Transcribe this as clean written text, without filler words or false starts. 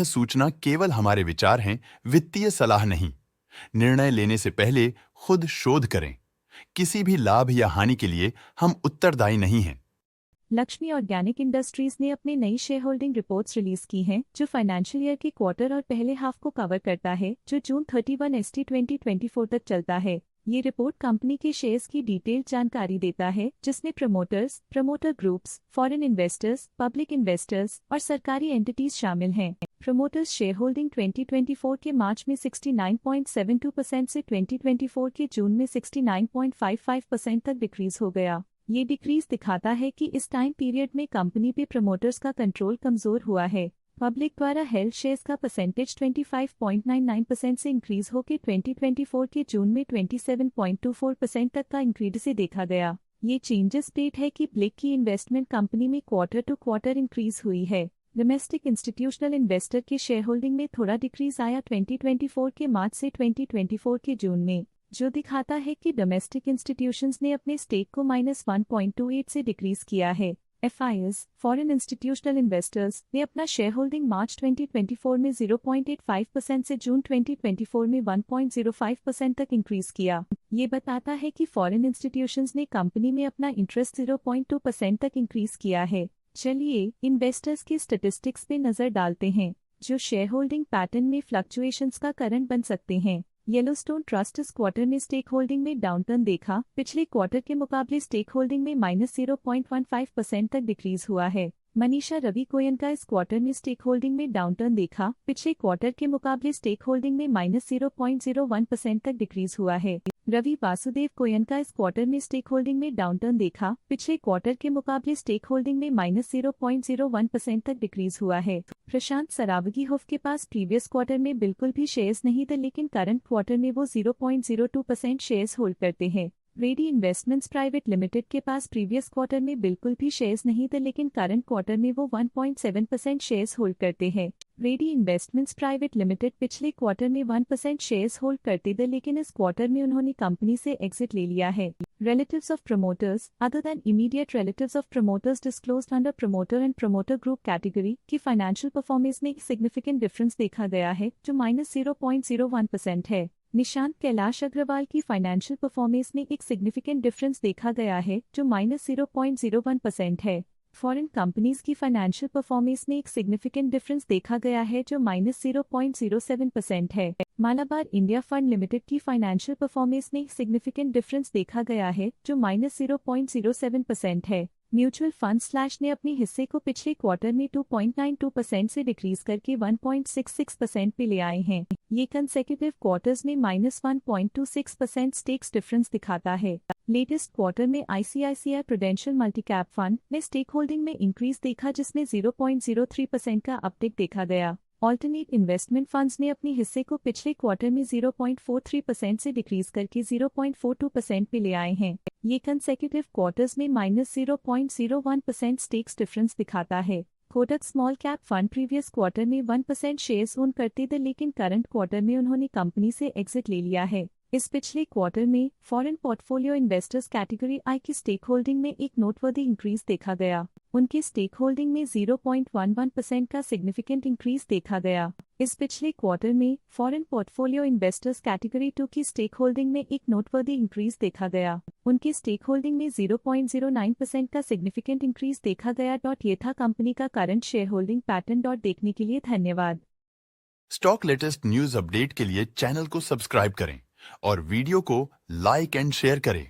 सूचना केवल हमारे विचार हैं, वित्तीय सलाह नहीं। निर्णय लेने से पहले खुद शोध करें। किसी भी लाभ या हानि के लिए हम उत्तरदायी नहीं हैं। लक्ष्मी ऑर्गेनिक इंडस्ट्रीज ने अपनी नई शेयर होल्डिंग रिपोर्ट्स रिलीज की हैं, जो फाइनेंशियल ईयर के क्वार्टर और पहले हाफ को कवर करता है, जो जून 31 st 2024 तक चलता है। ये रिपोर्ट कंपनी के शेयर्स की डिटेल्ड जानकारी देता है, जिसमें promoters, promoter groups, foreign investors, public investors और सरकारी एंटिटीज शामिल हैं। प्रमोटर्स शेयर होल्डिंग 2024 के मार्च में 69.72% से 2024 के जून में 69.55% तक डिक्रीज हो गया। ये डिक्रीज दिखाता है कि इस टाइम पीरियड में कंपनी पे प्रमोटर्स का कंट्रोल कमजोर हुआ है। पब्लिक द्वारा हेल्ड शेयर्स का परसेंटेज 25.99% से इंक्रीज होकर 2024 के जून में 27.24% तक का इंक्रीज से देखा गया। ये चेंजेस पेट है कि ब्लिक की इन्वेस्टमेंट कंपनी में क्वार्टर टू क्वार्टर इंक्रीज हुई है। डोमेस्टिक इंस्टीट्यूशनल इन्वेस्टर के शेयर होल्डिंग में थोड़ा डिक्रीज आया 2024 के मार्च से 2024 के जून में, जो दिखाता है कि डोमेस्टिक इंस्टीट्यूशंस ने अपने स्टेक को -1.28 से डिक्रीज किया है। FIs, फॉरेन इंस्टीट्यूशनल इन्वेस्टर्स, ने अपना शेयर होल्डिंग मार्च 2024 में 0.85% से जून 2024 में 1.05% तक इंक्रीज किया। ये बताता है कि फॉरेन इंस्टीट्यूशंस ने कंपनी में अपना इंटरेस्ट 0.2% तक इंक्रीज किया है। चलिए इन्वेस्टर्स की स्टैटिस्टिक्स पे नजर डालते हैं, जो शेयर होल्डिंग पैटर्न में फ्लक्चुएशंस का कारण बन सकते हैं। येलोस्टोन ट्रस्ट इस क्वार्टर में स्टेक होल्डिंग में डाउनटर्न देखा। पिछले क्वार्टर के मुकाबले स्टेक होल्डिंग में -0.15% तक डिक्रीज हुआ है। मनीषा रवि कोयन का इस क्वार्टर में स्टेक होल्डिंग में डाउनटर्न देखा। पिछले क्वार्टर के मुकाबले स्टेक होल्डिंग में -0.01% तक डिक्रीज हुआ है। रवि वासुदेव कोयन का इस क्वार्टर में स्टेक होल्डिंग में डाउनटर्न देखा। पिछले क्वार्टर के मुकाबले स्टेक होल्डिंग में -0.01% तक डिक्रीज हुआ है। प्रशांत सरावगी होफ के पास प्रीवियस क्वार्टर में बिल्कुल भी शेयर्स नहीं थे, लेकिन करंट क्वार्टर में वो 0.02% शेयर्स होल्ड करते हैं। रेडी इन्वेस्टमेंट्स प्राइवेट लिमिटेड के पास प्रीवियस क्वार्टर में बिल्कुल भी शेयर्स नहीं थे, लेकिन करंट क्वार्टर में वो 1.7% शेयर्स होल्ड करते हैं। रेडी इन्वेस्टमेंट्स प्राइवेट लिमिटेड पिछले क्वार्टर में 1% शेयर्स होल्ड करते थे, लेकिन इस क्वार्टर में उन्होंने कंपनी से एग्जिट ले लिया है। Relatives of promoters other than immediate relatives of promoters disclosed under promoter and promoter group category की फाइनेंशियल परफॉर्मेंस में एक सिग्निफिकेंट डिफरेंस देखा गया है, जो -0.01% है। निशांत कैलाश अग्रवाल की फाइनेंशियल परफॉर्मेंस में एक सिग्निफिकेंट डिफरेंस देखा गया है, जो -0.01% है। फॉरेन कंपनीज की फाइनेंशियल परफॉर्मेंस में एक सिग्निफिकेंट डिफरेंस देखा गया है, जो -0.07% है। मालाबार इंडिया फंड लिमिटेड की फाइनेंशियल परफॉर्मेंस में एक सिग्निफिकेंट डिफरेंस देखा गया है, जो -0.07% है। म्यूचुअल फंड स्लैश ने अपने हिस्से को पिछले क्वार्टर में 2.92% से डिक्रीज करके 1.66% पे ले आए हैं। ये कंसेक्यूटिव क्वार्टर्स में -1.26% स्टेक्स डिफरेंस दिखाता है। लेटेस्ट क्वार्टर में ICICI प्रूडेंशियल मल्टीकैप फंड ने स्टेक होल्डिंग में इंक्रीज देखा, जिसमें 0.03% का अपटिक देखा गया। ऑल्टरनेट इन्वेस्टमेंट फंड्स ने अपने हिस्से को पिछले क्वार्टर में 0.43% से डिक्रीज करके 0.42% पे ले आए हैं। ये कंसेक्यूटिव क्वार्टर्स में -0.01% स्टेक्स डिफरेंस दिखाता है। Kotak small cap fund previous quarter में 1% शेयर्स ओन करते थे, लेकिन करंट क्वार्टर में उन्होंने कंपनी से एग्जिट ले लिया है। इस पिछले क्वार्टर में फॉरेन पोर्टफोलियो इन्वेस्टर्स कैटेगरी आई की स्टेक होल्डिंग में एक नोटवर्दी इंक्रीज देखा गया। उनकी स्टेक होल्डिंग में 0.11% का सिग्निफिकेंट इंक्रीज देखा गया। इस पिछले क्वार्टर में फॉरेन पोर्टफोलियो इन्वेस्टर्स कैटेगरी 2 की स्टेक होल्डिंग में एक नोटवर्दी इंक्रीज देखा गया। उनकी स्टेक होल्डिंग में 0.09% का सिग्निफिकेंट इंक्रीज देखा गया। ये था कंपनी का करंट शेयर होल्डिंग पैटर्न। देखने के लिए धन्यवाद। स्टॉक लेटेस्ट न्यूज अपडेट के लिए चैनल को सब्सक्राइब करें और वीडियो को लाइक एंड शेयर करें।